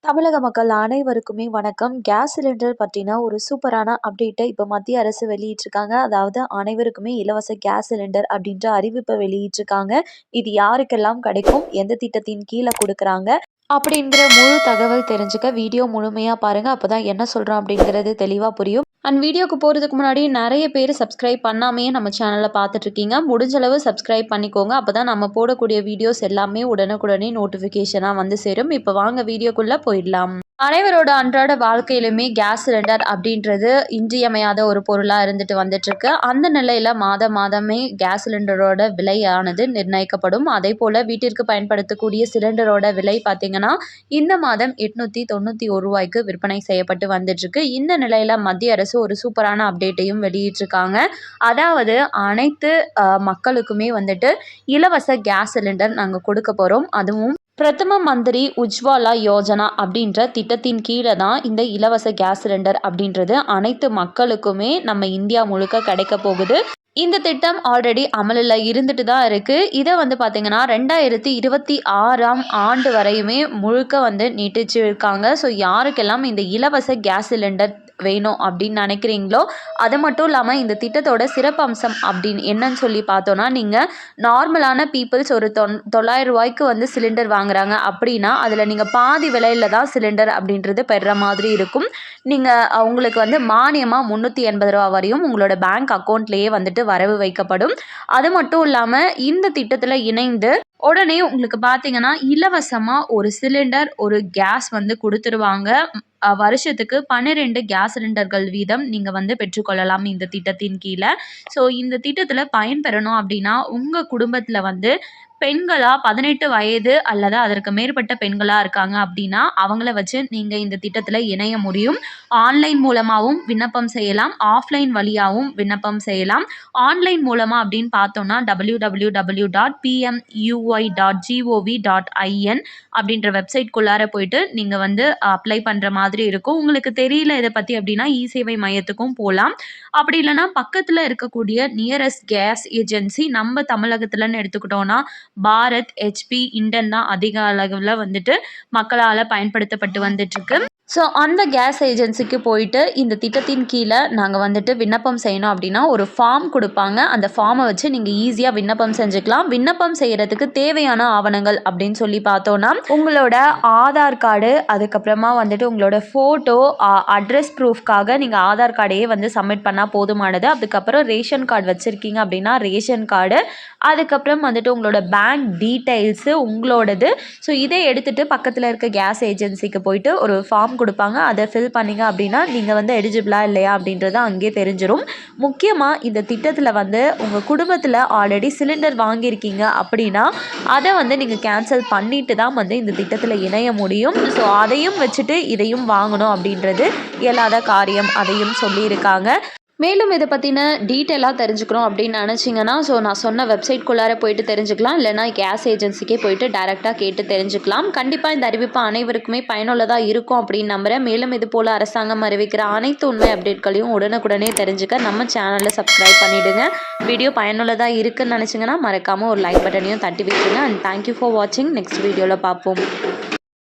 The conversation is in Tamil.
தமிழக மக்கள் அனைவருக்குமே வணக்கம். கேஸ் சிலிண்டர் பற்றின ஒரு சூப்பரான அப்டேட்டை இப்போ மத்திய அரசு வெளியிட்டிருக்காங்க. அதாவது அனைவருக்குமே இலவச கேஸ் சிலிண்டர் அப்படின்ற அறிவிப்பை வெளியிட்டிருக்காங்க. இது யாருக்கெல்லாம் கிடைக்கும், எந்த திட்டத்தின் கீழே கொடுக்குறாங்க அப்படிங்கிற முழு தகவல் தெரிஞ்சுக்க வீடியோ முழுமையாக பாருங்கள். அப்போ தான் என்ன சொல்கிறோம் அப்படிங்கிறது தெளிவாக புரியும். அண்ட் வீடியோக்கு போகிறதுக்கு முன்னாடி நிறைய பேர் சப்ஸ்கிரைப் பண்ணாமையே நம்ம சேனலை பார்த்துட்ருக்கீங்க. முடிஞ்சளவு சப்ஸ்கிரைப் பண்ணிக்கோங்க. அப்போ தான் நம்ம போடக்கூடிய வீடியோஸ் எல்லாமே உடனுக்குடனே நோட்டிஃபிகேஷனாக வந்து சேரும். இப்போ வாங்க வீடியோக்குள்ளே போயிடலாம். அனைவரோட அன்றாட வாழ்க்கையிலுமே கேஸ் சிலிண்டர் அப்படின்றது இன்றியமையாத ஒரு பொருளாக இருந்துட்டு வந்துட்டுருக்கு. அந்த நிலையில் மாதமே கேஸ் சிலிண்டரோட விலையானது நிர்ணயிக்கப்படும். அதே போல் வீட்டிற்கு பயன்படுத்தக்கூடிய சிலிண்டரோட விலை பார்த்திங்கன்னா இந்த மாதம் 891 ரூபாய்க்கு விற்பனை செய்யப்பட்டு வந்துட்டுருக்கு. இந்த நிலையில் மத்திய அரசு ஒரு சூப்பரான அப்டேட்டையும் வெளியிட்டிருக்காங்க. அதாவது அனைத்து மக்களுக்குமே வந்துட்டு இலவச கேஸ் சிலிண்டர் நாங்கள் கொடுக்க போகிறோம். அதுவும் பிரதம மந்திரி உஜ்வாலா யோஜனா அப்படின்ற திட்டத்தின் கீழே தான் இந்த இலவச கேஸ் சிலிண்டர் அப்படின்றது அனைத்து மக்களுக்குமே நம்ம இந்தியா முழுக்க கிடைக்க போகுது. இந்த திட்டம் ஆல்ரெடி அமலில் இருந்துட்டு தான் இருக்குது. இதை வந்து பார்த்திங்கன்னா 2026ஆம் ஆண்டு வரையுமே முழுக்க நீட்டிச்சிருக்காங்க. ஸோ யாருக்கெல்லாம் இந்த இலவச கேஸ் சிலிண்டர் வேணும் அப்படின்னு நினைக்கிறீங்களோ, அது மட்டும் இல்லாமல் இந்த திட்டத்தோட சிறப்பம்சம் அப்படின்னு என்னன்னு சொல்லி பார்த்தோன்னா, நீங்கள் நார்மலான பீப்புள்ஸ் ஒரு 900 ரூபாய்க்கு சிலிண்டர் வாங்குறாங்க அப்படின்னா அதில் நீங்கள் பாதி விலையில் தான் சிலிண்டர் அப்படின்றது பெறுற மாதிரி இருக்கும். நீங்கள் உங்களுக்கு மானியமாக 380 ரூபா வரையும் உங்களோட பேங்க் அக்கௌண்ட்லேயே வரவு வைக்கப்படும். அது மட்டும் இல்லாமல் இந்த திட்டத்தில் இணைந்து உடனே உங்களுக்கு பார்த்தீங்கன்னா இலவசமாக ஒரு சிலிண்டர் ஒரு கேஸ் கொடுத்துருவாங்க. வருஷத்துக்கு 12 கேஸ் சிலிண்டர்கள் வீதம் நீங்கள் பெற்றுக்கொள்ளலாம் இந்த திட்டத்தின் கீழே. ஸோ இந்த திட்டத்தில் பயன்பெறணும் அப்படின்னா உங்கள் குடும்பத்தில் பெண்களா 18 வயது அல்லது அதற்கு மேற்பட்ட பெண்களாக இருக்காங்க அப்படின்னா அவங்கள வச்சு நீங்கள் இந்த திட்டத்தில் இணைய முடியும். ஆன்லைன் மூலமாகவும் விண்ணப்பம் செய்யலாம், ஆஃப்லைன் வழியாகவும் விண்ணப்பம் செய்யலாம். ஆன்லைன் மூலமாக அப்படின்னு பார்த்தோன்னா www.pmui.gov.in அப்படின்ற வெப்சைட்குள்ளார போயிட்டு நீங்கள் அப்ளை பண்ணுற மாதிரி இருக்கும். உங்களுக்கு தெரியல இதை பற்றி அப்படின்னா இ-சேவை மையத்துக்கும் போகலாம். அப்படி இல்லைனா பக்கத்தில் இருக்கக்கூடிய நியரஸ்ட் கேஸ் ஏஜென்சி நம்ம தமிழகத்துலன்னு எடுத்துக்கிட்டோன்னா பாரத், ஹெச்பி, இண்டன் தான் அதிக அளவில் மக்களால் பயன்படுத்தப்பட்டு வந்துட்டுருக்கு. ஸோ அந்த கேஸ் ஏஜென்சிக்கு போயிட்டு இந்த திட்டத்தின் கீழே நாங்கள் விண்ணப்பம் செய்யணும் அப்படின்னா ஒரு ஃபார்ம் கொடுப்பாங்க. அந்த ஃபார்மை வச்சு நீங்கள் ஈஸியாக விண்ணப்பம் செஞ்சுக்கலாம். விண்ணப்பம் செய்கிறதுக்கு தேவையான ஆவணங்கள் அப்படின்னு சொல்லி பார்த்தோன்னா உங்களோட ஆதார் கார்டு, அதுக்கப்புறமா உங்களோட ஃபோட்டோ, அட்ரஸ் ப்ரூஃப்காக நீங்கள் ஆதார் கார்டையே சப்மிட் பண்ணால் போதுமானது. அதுக்கப்புறம் ரேஷன் கார்டு வச்சுருக்கீங்க அப்படின்னா ரேஷன் கார்டு, அதுக்கப்புறம் உங்களோட பேங்க் டீட்டெயில்ஸு உங்களோடது. ஸோ இதை எடுத்துகிட்டு பக்கத்தில் இருக்க கேஸ் ஏஜென்சிக்கு போயிட்டு ஒரு ஃபார்ம் கொடுப்பாங்க. அதை ஃபில் பண்ணிங்க அப்படின்னா நீங்கள் எலிஜிபிளா இல்லையா அப்படின்றது அங்கே தெரிஞ்சிடும். முக்கியமாக இந்த திட்டத்தில் உங்கள் குடும்பத்தில் ஆல்ரெடி சிலிண்டர் வாங்கியிருக்கீங்க அப்படின்னா அதை நீங்கள் கேன்சல் பண்ணிட்டு தான் இந்த திட்டத்தில் இணைய முடியும். ஸோ அதையும் வச்சுட்டு இதையும் வாங்கணும் அப்படின்றது இயலாத காரியம், அதையும் சொல்லியிருக்காங்க. மேலும் இதை பற்றின டீட்டெயிலாக தெரிஞ்சுக்கணும் அப்படின்னு நினச்சிங்கன்னா நான் சொன்ன வெப்சைட்குள்ளார போயிட்டு தெரிஞ்சுக்கலாம். இல்லைனா கேஸ் ஏஜென்சிக்கே போயிட்டு டைரெக்டாக கேட்டு தெரிஞ்சுக்கலாம். கண்டிப்பாக இந்த அறிவிப்பு அனைவருக்குமே பயனுள்ளதாக இருக்கும் அப்படின்னு நம்புகிறேன். மேலும் இது போல் அரசாங்கம் அறிவிக்கிற அனைத்து உண்மை அப்டேட்களையும் உடனுக்குடனே தெரிஞ்சுக்க நம்ம சேனலை சப்ஸ்கிரைப் பண்ணிவிடுங்க. வீடியோ பயனுள்ளதாக இருக்குன்னு நினச்சிங்கன்னா மறக்காமல் ஒரு லைக் பட்டனையும் தட்டி விட்டுருங்க. அண்ட் தேங்க்யூ ஃபார் வாட்சிங். நெக்ஸ்ட் வீடியோவில் பார்ப்போம்.